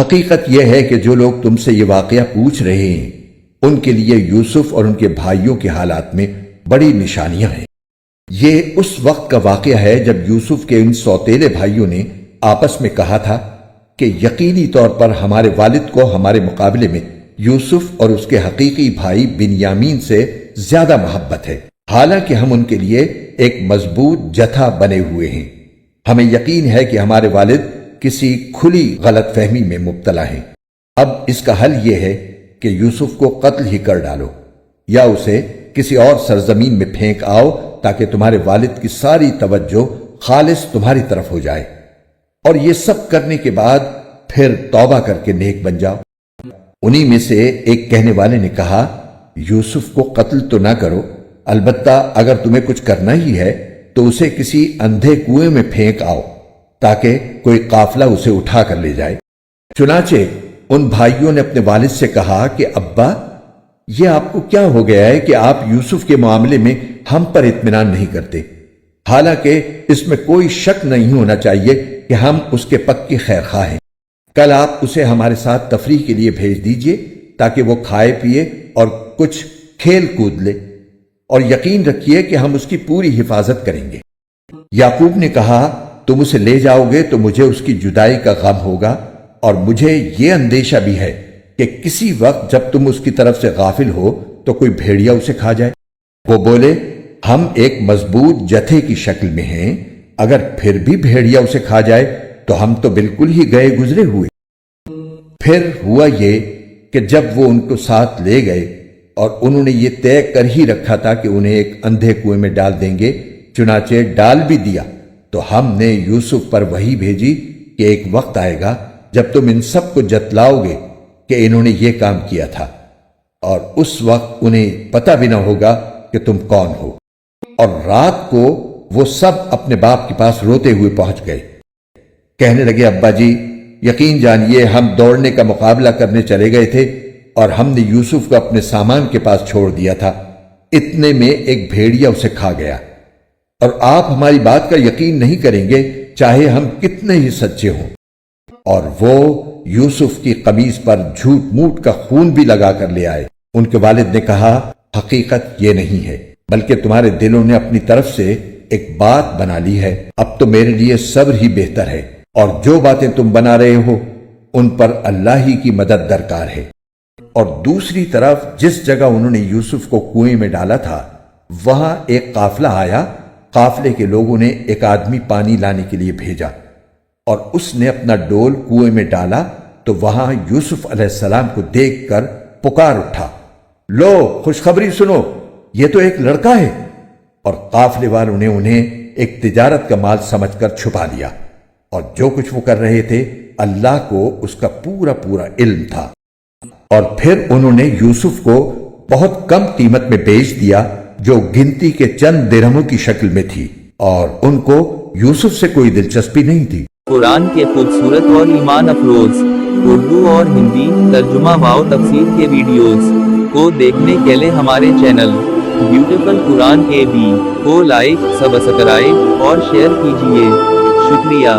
حقیقت یہ ہے کہ جو لوگ تم سے یہ واقعہ پوچھ رہے ہیں ان کے لیے یوسف اور ان کے بھائیوں کے حالات میں بڑی نشانیاں ہیں۔ یہ اس وقت کا واقعہ ہے جب یوسف کے ان سوتیلے بھائیوں نے آپس میں کہا تھا کہ یقینی طور پر ہمارے والد کو ہمارے مقابلے میں یوسف اور اس کے حقیقی بھائی بنیامین سے زیادہ محبت ہے، حالانکہ ہم ان کے لیے ایک مضبوط جتھا بنے ہوئے ہیں۔ ہمیں یقین ہے کہ ہمارے والد کسی کھلی غلط فہمی میں مبتلا ہیں۔ اب اس کا حل یہ ہے کہ یوسف کو قتل ہی کر ڈالو یا اسے کسی اور سرزمین میں پھینک آؤ تاکہ تمہارے والد کی ساری توجہ خالص تمہاری طرف ہو جائے، اور یہ سب کرنے کے بعد پھر توبہ کر کے نیک بن جاؤ۔ انہی میں سے ایک کہنے والے نے کہا، یوسف کو قتل تو نہ کرو، البتہ اگر تمہیں کچھ کرنا ہی ہے تو اسے کسی اندھے کنویں میں پھینک آؤ تاکہ کوئی قافلہ اسے اٹھا کر لے جائے۔ چنانچہ ان بھائیوں نے اپنے والد سے کہا کہ ابا، یہ آپ کو کیا ہو گیا ہے کہ آپ یوسف کے معاملے میں ہم پر اطمینان نہیں کرتے؟ حالانکہ اس میں کوئی شک نہیں ہونا چاہیے کہ ہم اس کے پکی خیر خواہ ہیں۔ کل آپ اسے ہمارے ساتھ تفریح کے لیے بھیج دیجئے تاکہ وہ کھائے پیے اور کچھ کھیل کود لے، اور یقین رکھیے کہ ہم اس کی پوری حفاظت کریں گے۔ یعقوب نے کہا، تم اسے لے جاؤ گے تو مجھے اس کی جدائی کا غم ہوگا، اور مجھے یہ اندیشہ بھی ہے کہ کسی وقت جب تم اس کی طرف سے غافل ہو تو کوئی بھیڑیا اسے کھا جائے۔ وہ بولے، ہم ایک مضبوط جتھے کی شکل میں ہیں، اگر پھر بھی بھیڑیا اسے کھا جائے تو ہم تو بالکل ہی گئے گزرے ہوئے۔ پھر ہوا یہ کہ جب وہ ان کو ساتھ لے گئے اور انہوں نے یہ طے کر ہی رکھا تھا کہ انہیں ایک اندھے کنویں میں ڈال دیں گے، چنانچہ ڈال بھی دیا، تو ہم نے یوسف پر وحی بھیجی کہ ایک وقت آئے گا جب تم ان سب کو جتلاؤ گے کہ انہوں نے یہ کام کیا تھا، اور اس وقت انہیں پتہ بھی نہ ہوگا کہ تم کون ہو۔ اور رات کو وہ سب اپنے باپ کے پاس روتے ہوئے پہنچ گئے۔ کہنے لگے، ابا جی، یقین جانیے ہم دوڑنے کا مقابلہ کرنے چلے گئے تھے اور ہم نے یوسف کو اپنے سامان کے پاس چھوڑ دیا تھا، اتنے میں ایک بھیڑیا اسے کھا گیا، اور آپ ہماری بات کا یقین نہیں کریں گے چاہے ہم کتنے ہی سچے ہوں۔ اور وہ یوسف کی قمیص پر جھوٹ موٹ کا خون بھی لگا کر لے آئے۔ ان کے والد نے کہا، حقیقت یہ نہیں ہے، بلکہ تمہارے دلوں نے اپنی طرف سے ایک بات بنا لی ہے۔ اب تو میرے لیے صبر ہی بہتر ہے، اور جو باتیں تم بنا رہے ہو ان پر اللہ ہی کی مدد درکار ہے۔ اور دوسری طرف جس جگہ انہوں نے یوسف کو کنویں میں ڈالا تھا وہاں ایک قافلہ آیا۔ قافلے کے لوگوں نے ایک آدمی پانی لانے کے لیے بھیجا، اور اس نے اپنا ڈول کنویں میں ڈالا تو وہاں یوسف علیہ السلام کو دیکھ کر پکار اٹھا، لو خوشخبری سنو، یہ تو ایک لڑکا ہے۔ اور قافلے والوں نے انہیں ایک تجارت کا مال سمجھ کر چھپا لیا، اور جو کچھ وہ کر رہے تھے اللہ کو اس کا پورا پورا علم تھا۔ اور پھر انہوں نے یوسف کو بہت کم قیمت میں بیچ دیا، جو گنتی کے چند درہموں کی شکل میں تھی، اور ان کو یوسف سے کوئی دلچسپی نہیں تھی۔ قرآن کے خوبصورت اور ایمان افروز اردو اور ہندی ترجمہ و تفسیر کے ویڈیوز کو دیکھنے کے لیے ہمارے چینل بیوٹیفل قرآن کے بھی کو لائک، سبسکرائب اور شیئر کیجیے۔ شکریہ۔